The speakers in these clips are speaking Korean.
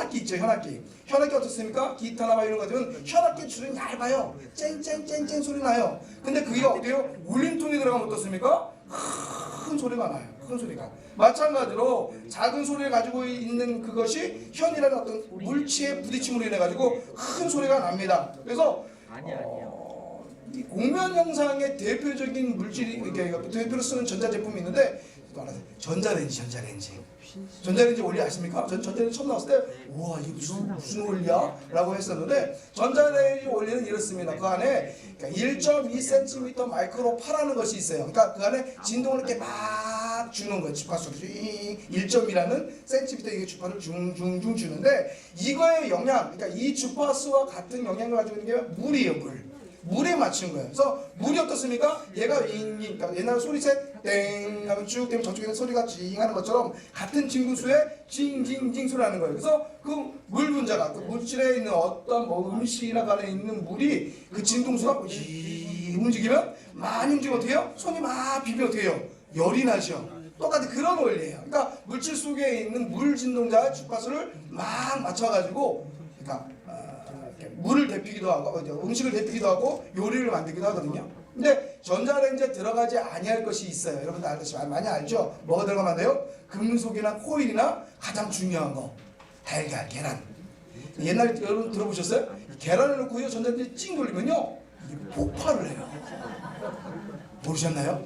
현악기 있죠, 현악기. 현악기 어떻습니까? 기타나 막 이런 거 같으면 현악기 줄은 얇아요. 쨍쨍쨍쨍 소리 나요. 근데 그게 어때요? 울림통에 들어가면 어떻습니까? 큰 소리가 나요. 큰 소리가. 마찬가지로 작은 소리를 가지고 있는 그것이 현이라는 어떤 물체의 부딪힘으로 인해 가지고 큰 소리가 납니다. 그래서 이 공면 형상의 대표적인 물질이 이렇게 대표로 쓰는 전자제품이 있는데 전자레인지 원리 아십니까? 전자레인지 처음 나왔을 때 우와 이게 무슨 원리야? 라고 했었는데 전자레인지 원리는 이렇습니다. 그 안에 1.2cm 마이크로파라는 것이 있어요. 그러니까 그 안에 진동을 이렇게 막 주는 거예요. 주파수를 1.2라는 센티미터 이게 주파를 중중중 주는데 이거의 영향, 그러니까 이 주파수와 같은 영향을 가지고 있는 게 물이에요. 물에 맞춘 거예요. 그래서 물이 어떻습니까? 얘가 그러니까 옛날 소리셋 땡 하면 쭉 되면 저쪽에서 소리가 징 하는 것처럼 같은 진구수에 징징징 소리 나는 거예요. 그래서 그 물 분자가 그 물질에 있는 어떤 뭐 음식이나 간에 있는 물이 그 진동수가 움직이면 많이 움직이면 어떻게 해요? 손이 막 비비면 어떻게 해요? 열이 나죠. 똑같은 그런 원리예요. 그러니까 물질 속에 있는 물 진동자의 주파수를 막 맞춰가지고 그러니까 물을 데피기도 하고 음식을 데피기도 하고 요리를 만들기도 하거든요. 근데 전자레인지에 들어가지 아니할 것이 있어요. 여러분들 알듯이 많이 알죠? 뭐가 들어가면 안 돼요? 금속이나 코일이나 가장 중요한 거 달걀, 계란. 옛날에 여러분 들어보셨어요? 계란을 넣고 전자레인지에 찡 돌리면요 이게 폭발을 해요. 모르셨나요?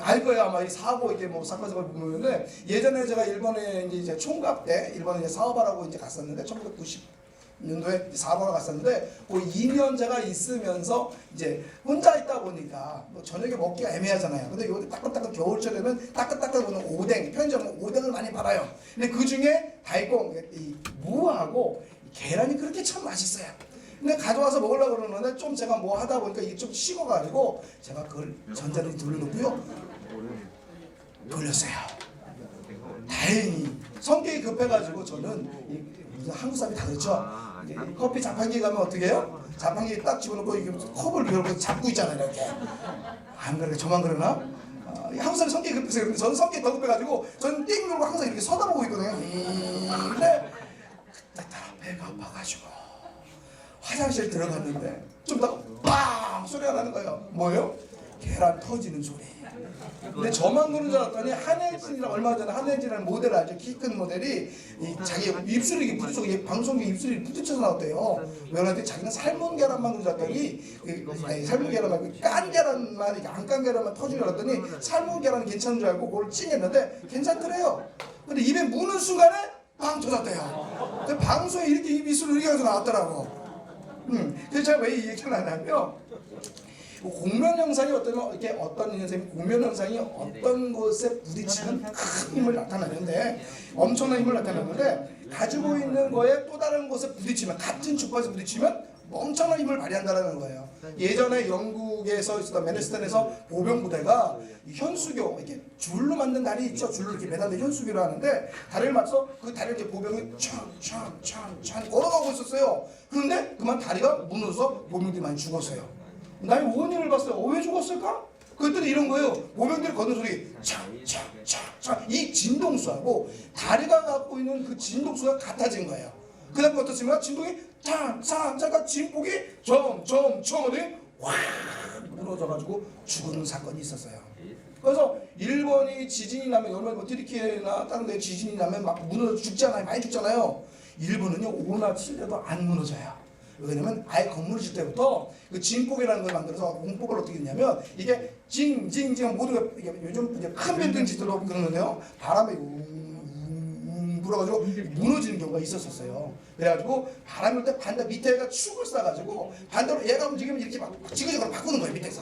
알 거예요. 아마 이 사고 이게 뭐 사건 보는데 예전에 제가 일본에 이제 총각 때 일본에 이제 사업하라고 이제 갔었는데 1990년도에 사업하러 갔었는데 그 2년제가 있으면서 이제 혼자 있다 보니까 뭐 저녁에 먹기가 애매하잖아요. 근데 요때 따끈따끈 겨울철에는 따끈따끈 보는 오뎅, 편의점은 오뎅을 많이 팔아요. 근데 그 중에 달콩, 이 무하고 계란이 그렇게 참 맛있어요. 근데 가져와서 먹으려고 그러는데 좀 제가 뭐 하다 보니까 이게 좀 식어가지고 제가 그걸 전자레인지 돌려놓고요 돌렸어요. 다행히 성격이 급해가지고 저는 무슨 한국 사람이 다 그렇죠. 커피 자판기 가면 어떻게 해요? 자판기 딱 집어넣고 이게 컵을 이렇게 잡고 있잖아요. 이렇게 안 그래 저만 그러나? 한국 사람 성격이 급해서 그런데 저는 성격이 더 급해가지고 저는 띵 누르고 항상 이렇게 서다보고 있거든요. 근데 그때 따라 배가 아파가지고 화장실 들어갔는데 좀 더 빵 소리가 나는 거예요. 뭐예요? 계란 터지는 소리. 근데 저만 그런 줄 알았더니 한혜진이랑 얼마 전에 한혜진이라는 모델 알죠? 키 큰 모델이 자기 입술이 이렇게 부딪혀서 방송국에 입술이 부딪혀서 나왔대요. 왜 그러는데 자기는 삶은 계란만 그런 줄 알았더니 삶은 계란만 깐 계란만 이렇게 안 깐 계란만 터지는 줄 알았더니 삶은 계란은 괜찮은 줄 알고 그걸 찡했는데 괜찮더래요. 근데 입에 무는 순간에 빵 터졌대요. 근데 방송에 이렇게 입술이 이렇게 해서 나왔더라고. 그래서 제가 왜 이 얘기를 하냐면 공면 형상이 어떤 현상이 공면 형상이 어떤 곳에 부딪히면 큰 힘을 나타내는데 엄청난 힘을 나타내는데 가지고 있는 거에 또 다른 곳에 부딪히면 같은 주파수에 부딪히면 엄청난 힘을 발휘한다는 거예요. 예전에 영국에서 있었던 맨해튼에서 보병 부대가 현수교 이렇게 줄로 만든 다리 있죠. 줄로 이렇게 매달린 현수교를 하는데 다리를 맞춰서 그 다리를 이렇게 보병이 촥 걸어가고 있었어요. 그런데 그만 다리가 무너져서 보병들이 많이 죽었어요. 나의 원인을 봤어요. 왜 죽었을까? 그랬더니 이런 거예요. 보병들이 걷는 소리 촥 이 진동수하고 다리가 갖고 있는 그 진동수가 같아진 거예요. 그 다음에 어떻습니까? 진동이 잠깐 진폭이 점점 어디 확 무너져가지고 죽은 사건이 있었어요. 그래서 일본이 지진이 나면 얼마나 트리키에나 다른 데 지진이 나면 막 무너져 죽잖아요. 많이 죽잖아요. 일본은요 5나 7대도 안 무너져요. 왜냐면 아예 건물을 질 때부터 그 진폭이라는 걸 만들어서 공폭을 어떻게 했냐면 이게 징징징 모두가 요즘 이제 큰 빌딩지들로 그러는데요 바람이 불어가지고 무너지는 경우가 있었어요. 그래가지고 바람이 올 때 반대 밑에가 축을 쏴가지고 반대로 얘가 움직이면 이렇게 막 지그재그로 바꾸는 거예요. 밑에서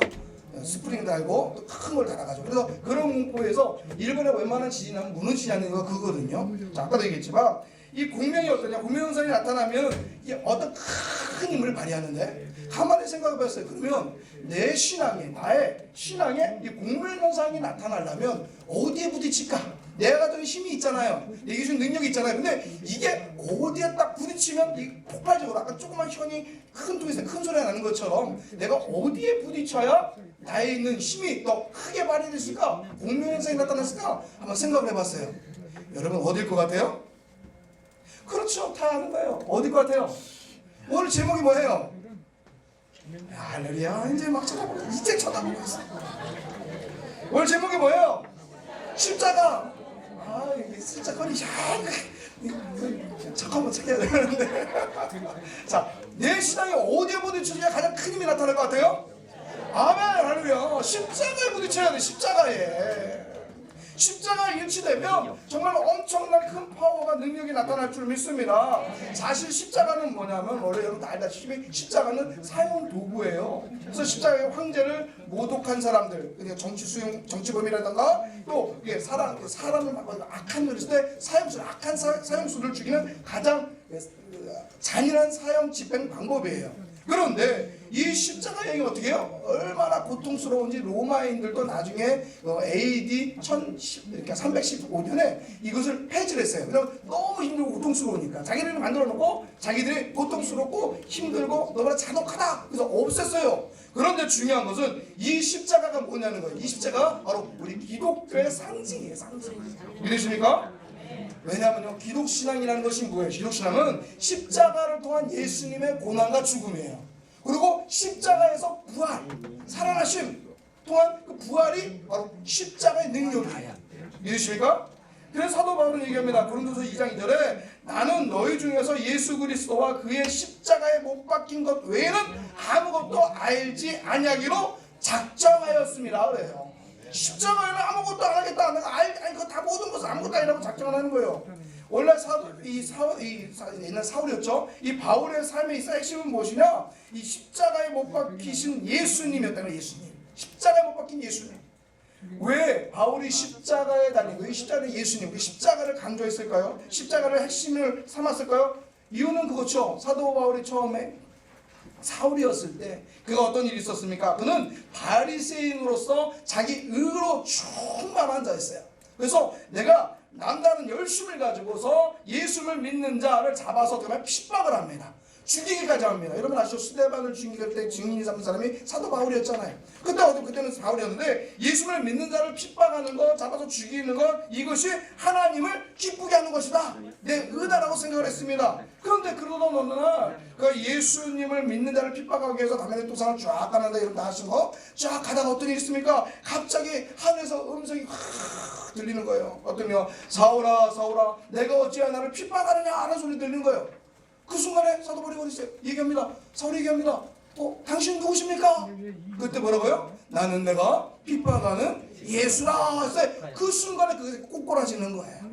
스프링 달고 또 큰 걸 달아가지고. 그래서 그런 공포에서 일본의 웬만한 지진이 나면 무너지지 않는 거 그거거든요. 자, 아까도 얘기했지만 이 공명이 어떠냐? 공명 현상이 나타나면 이게 어떤 큰 힘을 발휘하는데 가만히 생각해봤어요. 그러면 내 신앙에 나의 신앙에 이 공명 현상이 나타나려면 어디에 부딪힐까? 내가 가진 힘이 있잖아요. 내게 준 능력이 있잖아요. 근데 이게 어디에 딱 부딪히면 이 폭발적으로 아까 조그만 현이 큰 통에서 큰 소리가 나는 것처럼 내가 어디에 부딪혀야 나에 있는 힘이 더 크게 발휘됐을까? 공명 현상이 나타났을까? 한번 생각을 해봤어요. 여러분 어디일 것 같아요? 그렇죠. 다 아는 거예요. 어디 것 같아요? 오늘 제목이 뭐예요? 할렐루야. 이제 막 쳐다보고 이제 쳐다보고 있어. 오늘 제목이 뭐예요? 십자가. 아 이게 진짜 거리 잠깐만 찾아야 되는데. 자, 내 신앙이 어디에 부딪히느냐 가장 큰 힘이 나타날 것 같아요? 아멘. 할렐루야. 십자가에 부딪혀야 돼. 십자가에 일치되면 정말 엄청난 큰 파워가 능력이 나타날 줄 믿습니다. 사실 십자가는 뭐냐면 원래 여러분 다 알다시피 십자가는 사형 도구예요. 그래서 십자가의 황제를 모독한 사람들, 그냥 정치범이라든가 또 사람을 악한 일을 했을 때 악한 사형수를 죽이는 가장 잔인한 사형 집행 방법이에요. 그런데 이 십자가 여행이 어떻게 해요? 얼마나 고통스러운지 로마인들도 나중에 AD 315년에 이것을 폐지를 했어요. 왜냐면 너무 힘들고 고통스러우니까 자기들이 만들어 놓고 자기들이 고통스럽고 힘들고 너무나 잔혹하다 그래서 없앴어요. 그런데 중요한 것은 이 십자가가 뭐냐는 거예요. 이 십자가가 바로 우리 기독교의 상징이에요. 상징. 믿으십니까? 왜냐하면요, 기독신앙이라는 것이 뭐예요? 기독신앙은 십자가를 통한 예수님의 고난과 죽음이에요. 그리고 십자가에서 부활, 살아나심 통한 그 부활이 바로 십자가의 능력이에요. 믿으십니까? 그래서 사도 바울은 얘기합니다. 고린도서 2장 2절에 나는 너희 중에서 예수 그리스도와 그의 십자가에 못 박힌 것 외에는 아무것도 알지 아니하기로 작정하였습니다. 그래요. 십자가에는 아무것도 안 하겠다. 내가 그거 다 모든 것을 아무것도 아니라고 작정을 하는 거예요. 원래 옛날 사울이었죠. 이 바울의 삶의 핵심은 무엇이냐? 이 십자가에 못 박히신 예수님이었다는 거예요. 예수님. 십자가에 못 박힌 예수님. 왜 바울이 십자가에 달리고 이 십자가는 예수님, 그 십자가를 강조했을까요? 십자가를 핵심을 삼았을까요? 이유는 그거죠. 사도 바울이 처음에 사울이었을 때 그가 어떤 일이 있었습니까? 그는 바리새인으로서 자기 의로 충만한 자였어요. 그래서 내가 남다른 열심을 가지고서 예수를 믿는 자를 잡아서 정말 핍박을 합니다. 죽이기까지 합니다. 여러분 아시죠? 스데반을 죽이길 때 증인이 삼은 사람이 사도 바울이었잖아요. 그때는 바울이었는데 예수를 믿는 자를 핍박하는 것, 잡아서 죽이는 것, 이것이 하나님을 기쁘게 하는 것이다. 내 의다라고 생각을 했습니다. 그런데 그러던 어느 날 그 예수님을 믿는 자를 핍박하기 위해서 담에색 도상을 쫙 가는데 이런 다 하신 거 쫙 가다가 어떤 일이 있습니까? 갑자기 하늘에서 음성이 확 들리는 거예요. 어떠며 사울아 사울아 내가 어찌하여 나를 핍박하느냐 하는 소리 들리는 거예요. 그 순간에 사도 바울이 얘기합니다. 사울이 얘기합니다. 당신 누구십니까? 그때 뭐라고요? 나는 내가 핍박하는 예수라 했어요. 그 순간에 그게 꼬꼬라지는 거예요.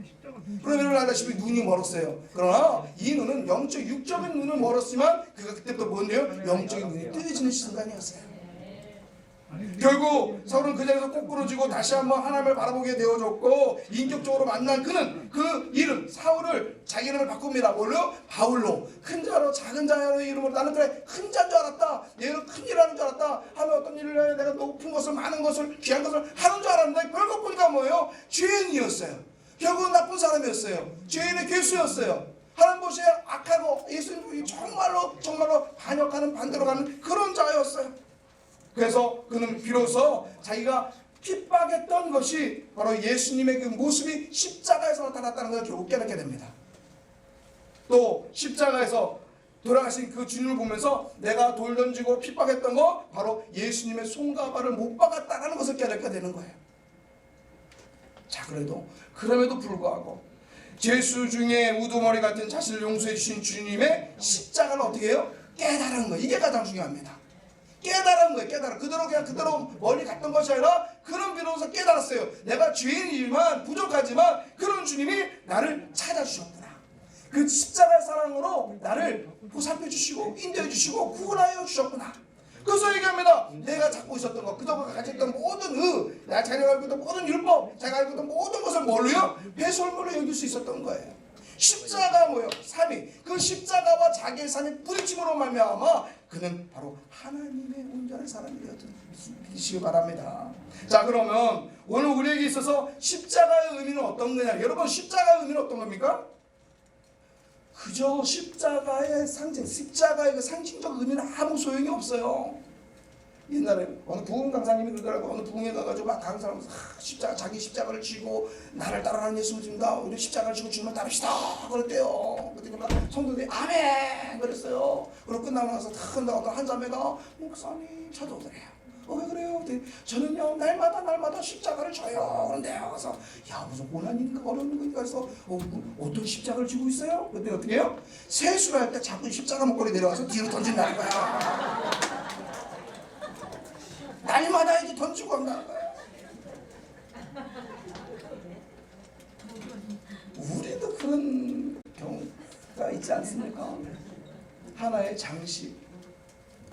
그러면 알다시피 눈이 멀었어요. 그러나 이 눈은 육적인 눈은 멀었지만 그가 그때부터 뭔데요? 영적인 눈이 뜨여지는 순간이었어요. 결국 사울은 그 자리에서 꼬꾸러지고 다시 한번 하나님을 바라보게 되어졌고 인격적으로 만난 그는 그 이름 사울을 자기 이름을 바꿉니다. 뭘로? 바울로. 큰 자로 작은 자의 이름으로 나는 그래 큰 자인 줄 알았다. 얘는 큰 일을 하는 줄 알았다. 하면 어떤 일을 해 내가 높은 것을 많은 것을 귀한 것을 하는 줄 알았는데 결국 보니까 뭐예요? 죄인이었어요. 결국은 나쁜 사람이었어요. 죄인의 괴수였어요. 하나님 보시에 악하고 예수님이 정말로 반역하는 반대로 가는 그런 자였어요. 그래서 그는 비로소 자기가 핍박했던 것이 바로 예수님의 그 모습이 십자가에서 나타났다는 걸 결국 깨닫게 됩니다. 또 십자가에서 돌아가신 그 주님을 보면서 내가 돌 던지고 핍박했던 거 바로 예수님의 손과 발을 못 박았다는 것을 깨닫게 되는 거예요. 자, 그럼에도 불구하고 죄수 중에 우두머리 같은 자신을 용서해 주신 주님의 십자가를 어떻게 해요? 깨달은 거예요. 이게 가장 중요합니다. 깨달은 거예요. 그대로 멀리 갔던 것이 아니라 그런 비로소 깨달았어요. 내가 죄인이지만 부족하지만 그런 주님이 나를 찾아주셨구나. 그 십자가의 사랑으로 나를 보살펴 주시고 인도해 주시고 구원하여 주셨구나. 그래서 얘기합니다. 내가 갖고 있었던 것, 그동안 가졌던 모든 내가 자기가 알고 있던 모든 율법, 자기가 알고 있던 모든 것을 뭘로요? 배설물로 여길 수 있었던 거예요. 십자가 뭐예요? 삶이 그 십자가와 자기의 삶의 부딪힘으로 말미암아 그는 바로 하나님의 온전한 사람이 되었시기 바랍니다. 자, 그러면 오늘 우리에게 있어서 십자가의 의미는 어떤 거냐? 여러분 십자가의 의미는 어떤 겁니까? 그저 십자가의 상징, 십자가의 그 상징적 의미는 아무 소용이 없어요. 옛날에 어느 부흥 강사님이 그러더라고. 어느 부흥에 가가지고 막 강사하면서 십자가, 자기 십자가를 지고 나를 따라가는 예수를 믿습니다. 우리 십자가를 지고 주님을 따릅시다 그랬대요. 그랬더니 막 성도들이 아멘 그랬어요. 그리고 끝나고 나서 탁 어떤 한 자매가 목사님 찾아오더래요. 왜 그래요? 그랬더니 저는요 날마다 십자가를 져요. 그런데요. 그래서 야 무슨 고난이니까 어려운 거니까 해서 어떤 십자가를 지고 있어요? 그때 어떻게 해요? 세수를 할 때 자꾸 십자가 목걸이 내려와서 뒤로 던진다는 거야. 날마다 이제 던지고 간다는 거야. 우리도 그런 경우가 있지 않습니까? 하나의 장식,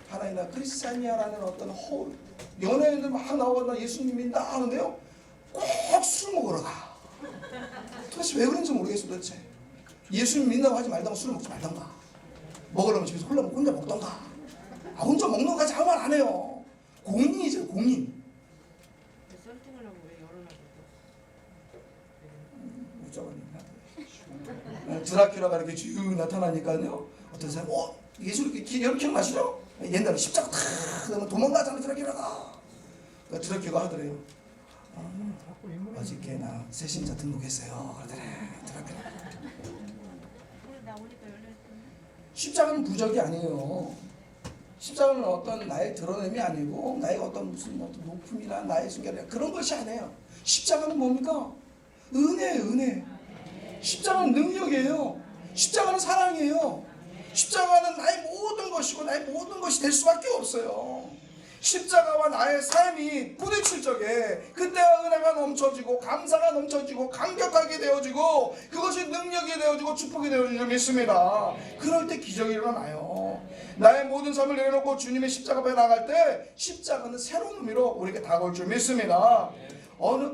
하나의 크리스찬이야라는 어떤 홀, 연예인들 막 나오거나 예수님 믿는다 하는데요, 꼭 술 먹으러 가. 도대체 왜 그런지 모르겠어. 도대체 예수님 믿는다고 하지 말던가 술을 먹지 말던가, 먹으려면 집에서 혼자 먹던가. 혼자 먹는 거까지 아무 말 안 해요. 공인이죠, 공인. 썰팅을 하고 왜 열어놔? 드라큘라가 이렇게 쭉 나타나니까요. 어떤 사람, 예수 이렇게 기억나시죠? 옛날에 십자가 탁 그러면 도망가잖아요, 드라큘라가. 그러니까 드라큘라가 하더래요. 어저께 나 새신자 등록했어요. 그러더래, 드라큘라. 나 오니까 열렸던데. 십자가는 부적이 아니에요. 십자가는 어떤 나의 드러냄이 아니고 나의 어떤 무슨 높음이나 나의 순결이나 그런 것이 아니에요. 십자가는 뭡니까? 은혜예요, 은혜. 십자가는 능력이에요. 십자가는 사랑이에요. 십자가는 나의 모든 것이고 나의 모든 것이 될 수밖에 없어요. 십자가와 나의 삶이 부딪힐 적에 그때와 은혜가 넘쳐지고 감사가 넘쳐지고 감격하게 되어지고 그것이 능력이 되어지고 축복이 되어지는 줄 믿습니다. 그럴 때 기적이 일어나요. 나의 모든 삶을 내려놓고 주님의 십자가 앞에 나갈 때 십자가는 새로운 의미로 우리에게 다가올 줄 믿습니다. 어느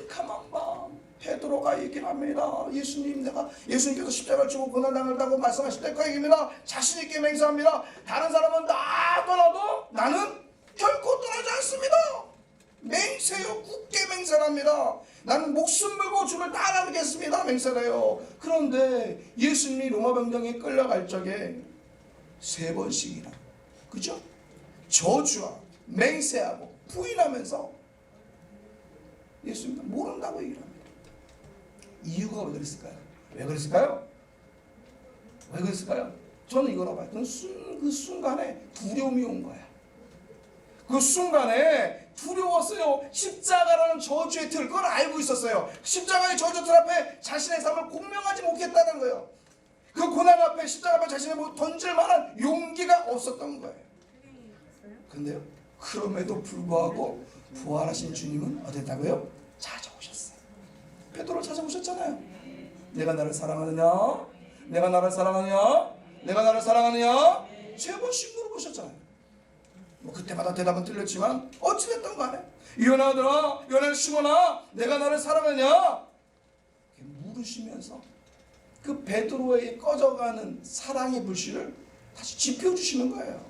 캄캄한 밤 베드로가 얘기를 합니다. 예수님께서 십자가를 지고 고난당한다고 말씀하실 때 그 얘기입니다. 자신 있게 맹세합니다. 다른 사람은 다 떠나도 나는 결코 떠나지 않습니다. 맹세요. 굳게 맹세합니다. 나는 목숨 걸고 주를 따라가겠습니다. 맹세해요. 그런데 예수님이 로마 병정에 끌려갈 적에 3번씩이나, 그죠? 저주하고 맹세하고 부인하면서 예수님은 모른다고 얘기를 합니다. 이유가 왜 그랬을까요? 왜 그랬을까요? 왜 그랬을까요? 저는 이거라고 봐요. 그 순간에 두려움이 온 거야. 그 순간에 두려웠어요. 십자가라는 저주의 틀, 그걸 알고 있었어요. 십자가의 저주 틀 앞에 자신의 삶을 공명하지 못했다는 거예요. 그 고난 앞에, 십자가 앞에 자신을 던질 만한 용기가 없었던 거예요. 근데요, 그럼에도 불구하고 부활하신 주님은 어땠다고요? 찾아오셨어요. 베드로를 찾아오셨잖아요. 내가 나를 사랑하느냐? 내가 나를 사랑하느냐? 내가 나를 사랑하느냐? 3번씩 물어보셨잖아요. 그때마다 대답은 틀렸지만 어찌됐든 간에 요나들아, 요나 시몬아, 내가 나를 사랑하냐? 물으시면서 그 베드로의 꺼져가는 사랑의 불씨를 다시 지펴주시는 거예요.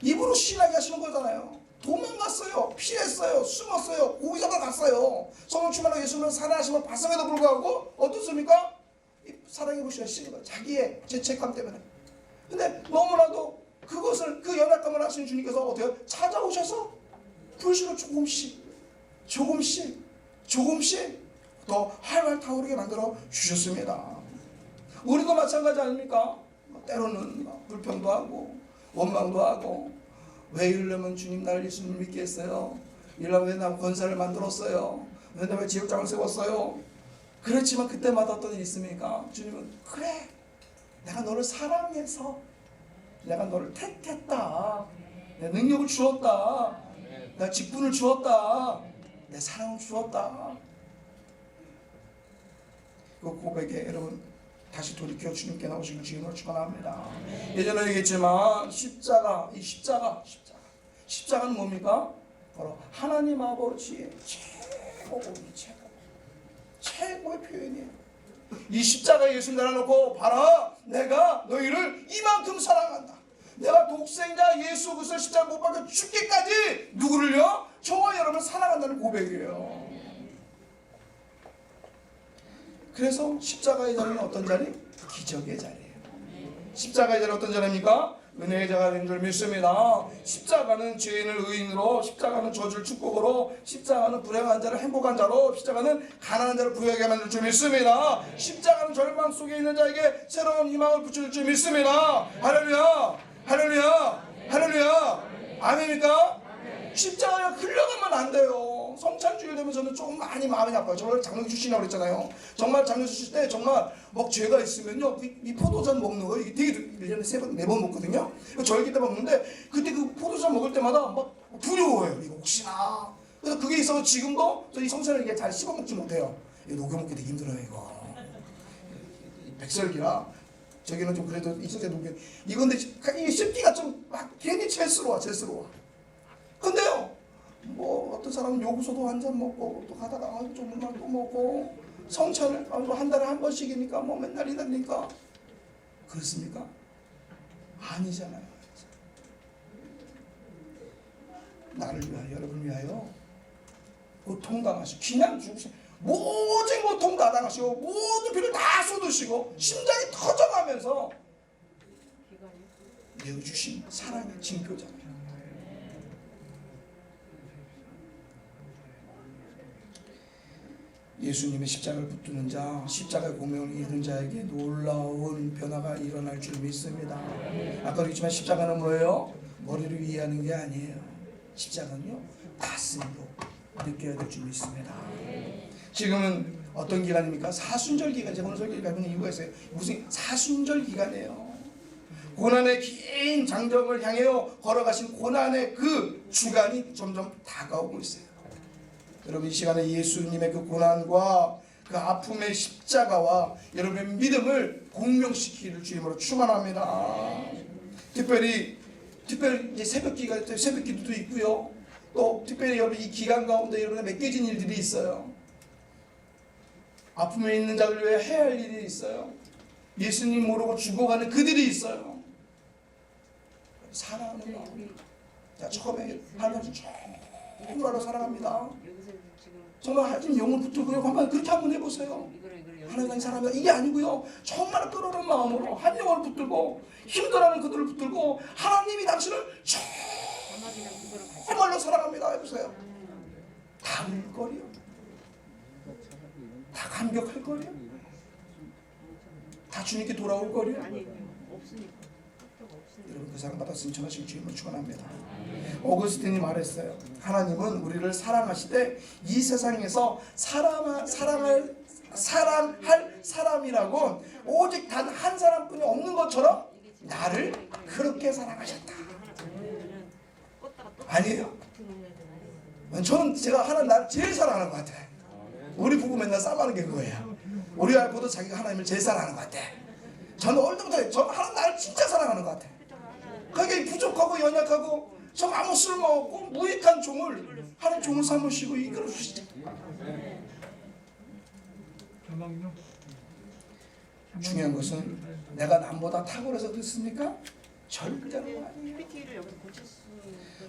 입으로 신하게 하시는 거잖아요. 도망갔어요. 피했어요. 숨었어요. 고기잡아 갔어요. 성령 충만하고 예수님을 사랑하시면 봤음에도 불구하고 어떻습니까? 사랑의 불씨가 씌는 거예요. 자기의 죄책감 때문에. 근데 너무나도 그것을, 그 연약감을 하시는 주님께서 어때요? 찾아오셔서 불씨로 조금씩 더 활활 타오르게 만들어 주셨습니다. 우리도 마찬가지 아닙니까? 때로는 불평도 하고 원망도 하고, 왜 이러려면 주님 나를 예수님 믿게 했어요? 이러려면 왜 나 권사를 만들었어요? 왜 지역장을 세웠어요? 그렇지만 그때마다 어떤 일이 있습니까? 주님은 그래, 내가 너를 사랑해서 내가 너를 택했다. 내 능력을 주었다. 내가 직분을 주었다. 내 사랑을 주었다. 그 고백에 여러분 다시 돌이켜 주님께 나오시길 주님으로 축원합니다. 예전에 얘기했지만 십자가는 뭡니까? 바로 하나님 아버지의 최고의 표현이에요. 이 십자가에 예수님 달아놓고 봐라, 내가 너희를 이만큼 사랑한다. 내가 독생자 예수 그리스도 십자가 못 박혀 죽기까지 누구를요? 저와 여러분을 사랑한다는 고백이에요. 그래서 십자가의 자리는 어떤 자리? 기적의 자리예요. 십자가의 자리는 어떤 자리입니까? 은혜의 자가 된 줄 믿습니다. 십자가는 죄인을 의인으로, 십자가는 저주를 축복으로, 십자가는 불행한 자를 행복한 자로, 십자가는 가난한 자를 부유하게 만들 줄 믿습니다. 십자가는 절망 속에 있는 자에게 새로운 희망을 붙여줄 줄 믿습니다. 할렐루야, 할렐루야, 할렐루야. 아멘입니까? 십자가에 흘려가면 안 돼요. 성찬주일 되면 저는 조금 많이 마음이 아파요. 저를 장로교 출신이라고 그랬잖아요. 정말 장로 출신 때 정말 막 죄가 있으면요, 이 포도전 먹는 거 이게 되게 1년에 3번, 4번 먹거든요. 절기 때 먹는데 그때 그 포도전 먹을 때마다 막 두려워요. 이거 혹시나. 그래서 그게 있어서 지금도 저 이 성찬을 이게 잘 씹어 먹지 못해요. 이거 녹여 먹기 되게 힘들어요. 이거 백설기라 저기는 좀 그래도 있어서 녹여. 이건데 이게 씹기가 좀 막 괜히 죄스러워. 근데요, 뭐 어떤 사람은 요구소도 한 잔 먹고 또 가다가 조금만 또 먹고 성찬을 한 달에 한 번씩이니까 뭐 맨날 이다니까 그렇습니까? 아니잖아요. 나를 위하여, 여러분을 위하여 고통당하시고 그냥 죽으시고 모든 고통 다 당하시고 모든 피를 다 쏟으시고 심장이 터져가면서 내어주신 사랑의 징표잖아요. 예수님의 십자가를 붙드는 자, 십자가의 고명을 이루는 자에게 놀라운 변화가 일어날 줄 믿습니다. 아까 그랬지만 십자가는 뭐예요? 머리를 위하는 게 아니에요. 십자가는요, 가슴으로 느껴야 될 줄 믿습니다. 지금은 어떤 기간입니까? 사순절 기간. 제가 오늘 설교를 가는 이유가 있어요. 무슨 사순절 기간이에요. 고난의 긴 장정을 향해요 걸어가신 고난의 그 주간이 점점 다가오고 있어요. 여러분 이 시간에 예수님의 그 고난과 그 아픔의 십자가와 여러분의 믿음을 공명시키기를 주님으로 축원합니다. 특별히 이제 새벽 기도도 있고요. 또 특별히 여러분 이 기간 가운데 여러분의 맡겨진 일들이 있어요. 아픔에 있는 자를 위해 해야 할 일이 있어요. 예수님 모르고 죽어가는 그들이 있어요. 사랑하는 마음. 자, 처음에 하나님 정말로 사랑합니다. 정말 하나님 영을 붙들고요. 한번 그렇게 한번 해보세요. 하나님 사랑합니다. 이게 아니고요. 정말 끓어오는 마음으로 한 영을 붙들고 힘들어하는 그들을 붙들고 하나님이 당신을 정말로 사랑합니다. 해보세요. 다 울 거리요. 다 감격할 거리요. 다 주님께 돌아올 거리요. 여러분 그 사랑 받았으면 전하실 주님을 축원합니다. 오거스틴이 말했어요. 하나님은 우리를 사랑하시되 이 세상에서 사랑할 사람이라고 오직 단 한 사람뿐이 없는 것처럼 나를 그렇게 사랑하셨다. 아니에요? 저는 제가 하나님 나를 제일 사랑하는 것 같아. 우리 부부 맨날 싸움하는 게 그거예요. 우리 와이프도 자기가 하나님을 제일 사랑하는 것 같아. 저는 어릴 때부터 저는 하나님 나를 진짜 사랑하는 것 같아. 그게 부족하고 연약하고 좀 아무 쓸모없고 무익한 종을 하나님 종을 삼으시고 이끌어 주시죠. 중요한 것은 내가 남보다 탁월해서 그렇습니까? 절대로 아니에요.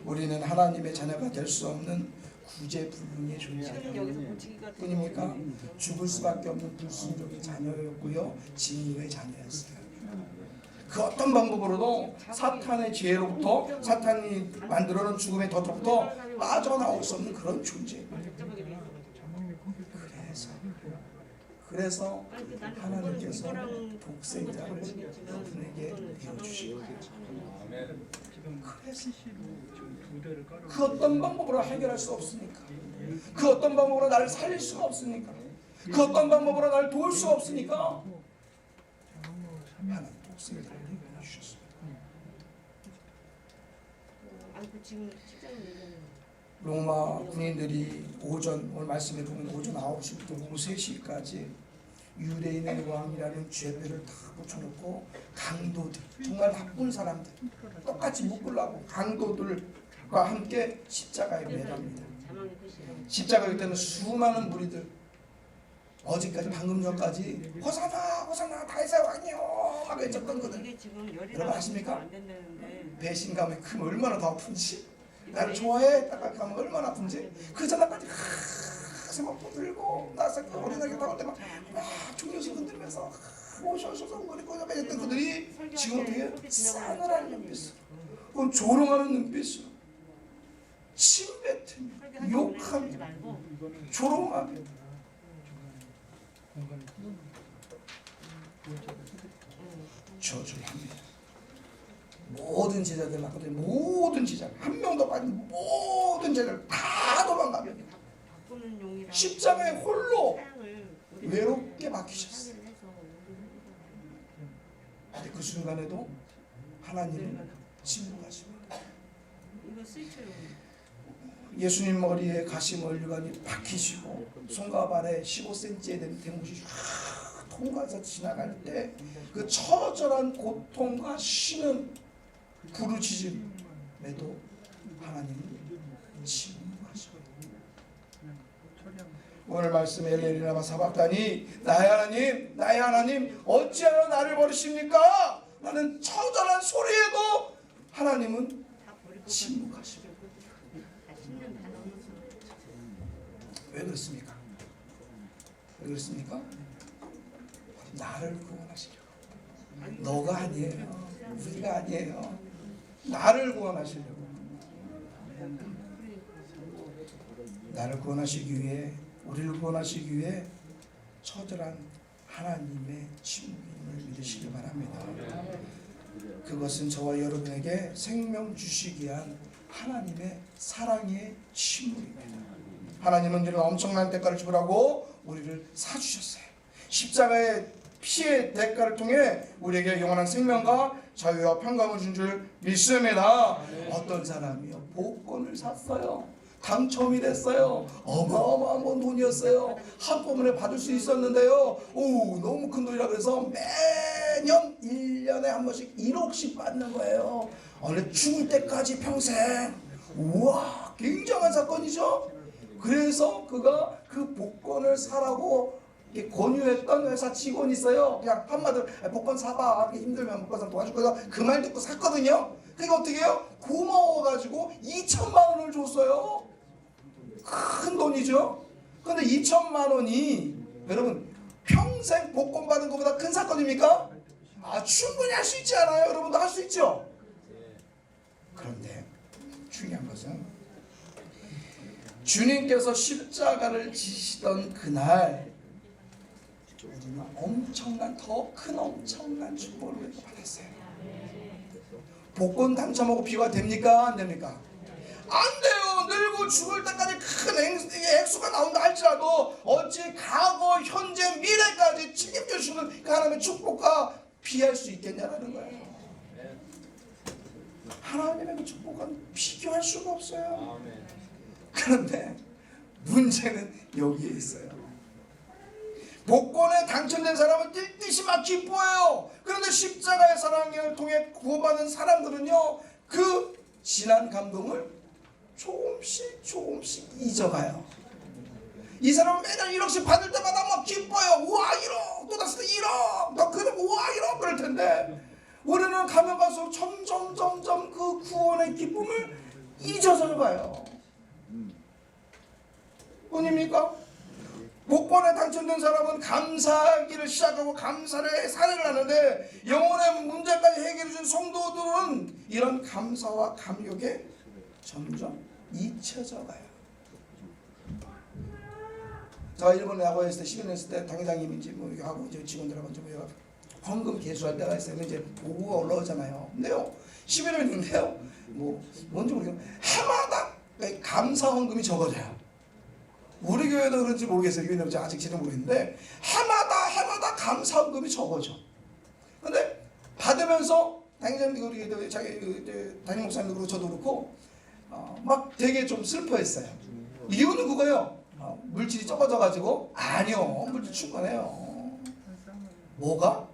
우리는 하나님의 자녀가 될 수 없는 구제불능의 존재예요. 뿐입니까? 죽을 수밖에 없는 불순종의 자녀였고요. 진노의 자녀였어요. 그 어떤 방법으로도 사탄의 지혜로부터 사탄이 만들어놓은 죽음의 덫으로부터 빠져나올 수 없는 그런 존재예요. 그래서 하나님께서 독생자를 여러분에게 내어주시고 그래서 그 어떤 방법으로 해결할 수 없으니까 그 어떤 방법으로 나를 살릴 수가 없으니까 그 어떤 방법으로 나를 도울 수 없으니까 하나님 독생자를 내어주셨습니다. 로마 군인들이 오전 오늘 말씀해 보면 오전 9시부터 오후 3시까지 유대인의 왕이라는 죄배를 다 붙여놓고 강도들 정말 나쁜 사람들 똑같이 묶으려고 강도들과 함께 십자가에 매답니다. 십자가일 때는 수많은 무리들 어제까지 방금 전까지 호산나 호산나 다윗의 왕이요 막 외쳤던 그들 여러분 아십니까? 배신감이 크면 얼마나 더 아픈지 나를 좋아해 딱 하면 얼마나 아픈지 그 전날까지 세먹고 들고 나서 어린아이가 나올 때막 종려심 흔들면서 오셔서 성거리고 했던 그들이 지금 어떻게 싸늘한 눈빛으로, 그건 조롱하는 눈빛으로, 침뱉으며 욕하며 조롱하며 저주를 합니다. 모든 제자들 낳거든요. 모든 제자, 한 명도 빠진 모든 제자들 다 도망가며 십자가에 홀로 외롭게 박히셨어요. 근데 그 순간에도 하나님은 침묵하십니다. 예수님 머리에 가시멀 유관이 박히시고 손과 발에 15cm에 되는 대못이 통과해서 지나갈 때 그 처절한 고통과 쉬는 부르짖음에도 하나님은 침묵하십니다. 오늘 말씀 엘레리라마 사박다니 나의 하나님 어찌하여 나를 버리십니까? 라는 처절한 소리에도 하나님은 침묵하십니다. 왜 그렇습니까? 왜 그렇습니까? 나를 구원하시려고. 너가 아니에요. 우리가 아니에요. 나를 구원하시려고. 나를 구원하시기 위해, 우리를 구원하시기 위해 처절한 하나님의 침묵임을 믿으시기 바랍니다. 그것은 저와 여러분에게 생명 주시기 위한 하나님의 사랑의 침묵입니다. 하나님은 우리를 엄청난 대가를 지불하고 우리를 사주셨어요. 십자가의 피의 대가를 통해 우리에게 영원한 생명과 자유와 평강을 준 줄 믿습니다. 어떤 사람이요 복권을 샀어요. 당첨이 됐어요. 어마어마한 돈이었어요. 한꺼번에 받을 수 있었는데요. 오, 너무 큰 돈이라 그래서 매년 1년에 한 번씩 1억씩 받는 거예요. 원래 죽을 때까지 평생. 우와, 굉장한 사건이죠. 그래서 그가 그 복권을 사라고 권유했던 회사 직원이 있어요. 그냥 한마디로 복권 사봐. 힘들면 복권 사면 도와줄 거야. 그 말 듣고 샀거든요. 그러니까 어떻게 해요? 고마워가지고 2천만 원을 줬어요. 큰 돈이죠. 근데 2천만 원이 여러분 평생 복권 받은 것보다 큰 사건입니까? 충분히 할 수 있지 않아요? 여러분도 할 수 있죠? 그런데 중요한 것은 주님께서 십자가를 지시던 그날 우리는 엄청난 더 큰 엄청난 축복을 받았어요. 복권 당첨하고 비가 됩니까? 안 됩니까? 안 돼요. 늙고 죽을 때까지 큰 액수가 나온다 할지라도 어찌 과거, 현재, 미래까지 책임져 주는 그 하나님의 축복과 비할 수 있겠냐라는 거예요. 하나님의 그 축복과는 비교할 수가 없어요. 그런데 문제는 여기에 있어요. 복권에 당첨된 사람은 뛸 듯이 막 기뻐해요. 그런데 십자가의 사랑을 통해 구원받은 사람들은요, 그 진한 감동을 조금씩 잊어가요. 이 사람은 매달 1억씩 받을 때마다 막 기뻐요. 우와 1억 또 났을 때 1억 더 그러면 우와 1억 그럴 텐데 우리는 가면 갈수록 점점 그 구원의 기쁨을 잊어서 가요. 뿐입니까? 복권에 당첨된 사람은 감사하기를 시작하고 감사를 사례를 하는데 영혼의 문제까지 해결해 준 성도들은 이런 감사와 감격에 점점 잊혀져 가요. 제가 일본에 야구에 있을 때 10년 했을 때 당회장님인지 뭐 하고 이제 직원들하고 좀 헌금 개수할 때가 있어요. 이제 보고가 올라오잖아요. 근데요 11년인데요 뭐 뭔지 모르겠어요. 해마다 감사 헌금이 적어져요. 우리 교회도 그런지 모르겠어요. 교회는 아직 제대로 모르겠는데 해마다 감사 헌금이 적어져. 근데 받으면서 당회장님도 우리 자기 담임 목사님도 그렇고 저도 그렇고 막 되게 좀 슬퍼했어요. 이유는 그거예요. 물질이 적어져가지고 아니요 물질 충분해요. 뭐가?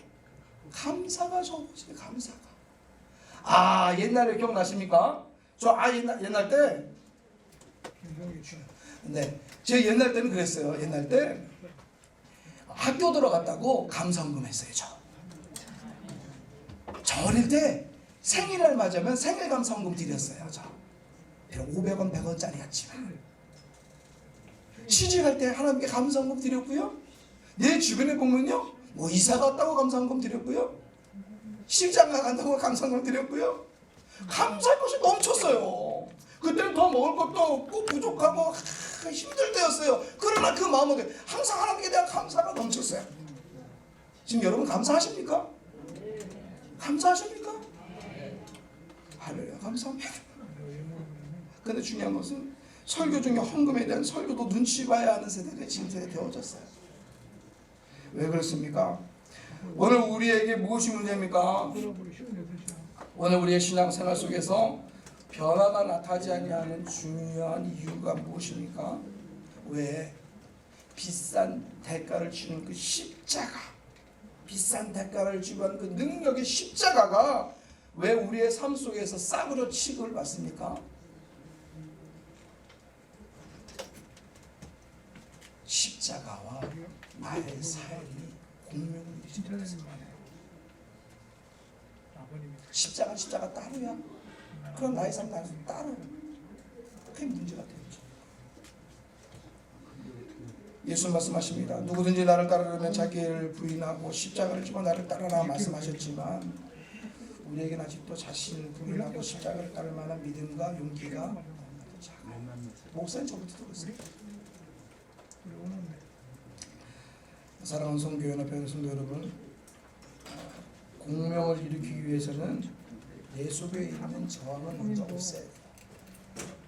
감사가 적어져요. 감사가. 옛날에 기억나십니까? 저 옛날 때 근데 제 옛날 때는 그랬어요. 옛날 때 학교 들어갔다고 감사헌금 했어요. 저 어릴 때 생일을 맞으면 생일 감사헌금 드렸어요. 저 500원 100원짜리 였지만 시집갈 때 하나님께 감사헌금 드렸고요. 내 주변에 보면요 뭐 이사 갔다고 감사헌금 드렸고요. 시장가 간다고 감사헌금 드렸고요. 감사할 것이 넘쳤어요. 그때는 더 먹을 것도 없고 부족하고 힘들 때였어요. 그러나 그 마음은 항상 하나님께 대한 감사가 넘쳤어요. 지금 여러분 감사하십니까? 감사하십니까? 할렐루야, 감사합니다. 근데 중요한 것은 설교 중에 헌금에 대한 설교도 눈치 봐야 하는 세대가 지금 세대 되어졌어요. 왜 그렇습니까? 오늘 우리에게 무엇이 문제입니까? 오늘 우리의 신앙생활 속에서 변화가 나타나지 아니하는 중요한 이유가 무엇입니까? 왜? 비싼 대가를 치는 그 십자가, 비싼 대가를 지불한 그 능력의 십자가가 왜 우리의 삶 속에서 싸구려 취급을 받습니까? 십자가와 나의 삶이 공명을 이루어서 십자가 따로야. 그럼 나의 삶 따로. 그게 문제가 되죠. 예수 말씀하십니다. 누구든지 나를 따르려면 자기를 부인하고 십자가를 지고 나를 따르라 말씀하셨지만 우리에게는 아직도 자신을 부인하고 십자가를 따를 만한 믿음과 용기가 작아요. 목사님 저부터 그렇습니다. 사랑하는 성교연합회 성도 여러분, 공명을 일으키기 위해서는 내 속에 있는 저항은 먼저 없애야 돼요.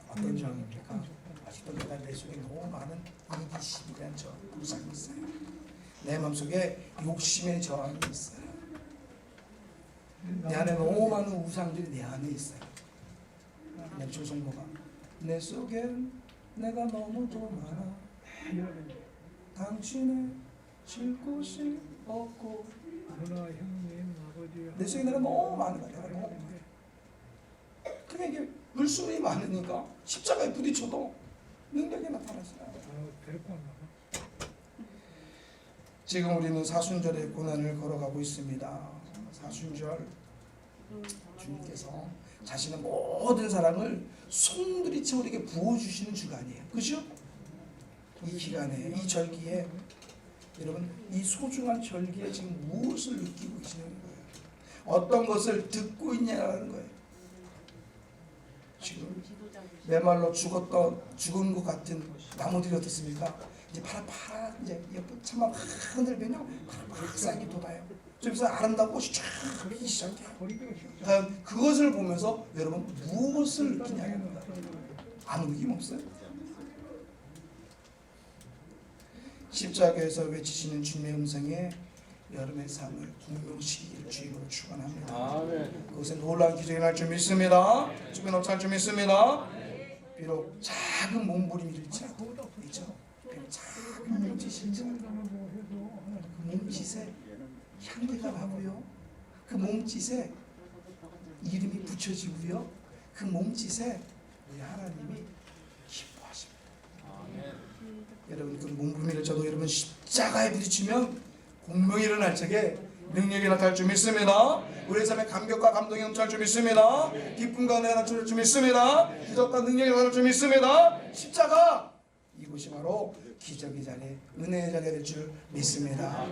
어떤 저항입니까? 아직도 내가 내 속에 너무 많은 이기심에 대한 우상이 있어요. 내 마음속에 욕심의 저항이 있어요. 내 안에 너무 많은 우상들이 내 안에 있어요. 그냥 조성모가 내 속엔 내가 너무도 많아 당신의 쉴 곳이 없고 내 속에 내가 너무 많은 거야. 내가 너무 많아. 그러니까 이게 물수이 많으니까 십자가에 부딪혀도 능력이 나타났어요. 지금 우리는 사순절의 고난을 걸어가고 있습니다. 사순절 주님께서 자신의 모든 사랑을 송두리째 우리에게 부어주시는 주간이에요. 그죠? 이 기간에, 이 절기에 여러분 이 소중한 절기에 지금 무엇을 느끼고 계시는 거예요? 어떤 것을 듣고 있냐는 거예요. 지금 메말로 죽은 것 같은 나무들이 어떻습니까? 이제 파란 이제 참만 흔들면 파란 싹이 돋아요. 그래서 아름다운 꽃이 쫙 피기 시작해요. 그것을 보면서 여러분 무엇을 느끼냐는 거예요. 아무 느낌 없어요? 십자가에서 외치시는 주님의 음성에 여러분의 삶을 공명시키기를 주님으로 축원합니다. 아멘. 그것에 놀라운 기적이 날 줄 믿습니다. 주님 넘쳐날 줄 믿습니다. 비록 작은 몸부림일지라도 있죠. 비록 작은 몸짓일지라도 그 몸짓에 향기가 나고요. 그 몸짓에 이름이 붙여지고요. 그 몸짓에 우리 하나님이 기뻐하십니다. 아멘. 여러분 그 몸부림일지라도 여러분 십자가에 부딪히면 공명이 일어날 적에 능력이 나타날 줄 믿습니다. 우리의 삶에 감격과 감동이 넘쳐날 줄 믿습니다. 기쁨과 은혜가 나타날 줄 믿습니다. 기적과 능력이 나타날 줄 믿습니다. 십자가 이곳이 바로 기적의 자리, 은혜의 자리가 될 줄 믿습니다.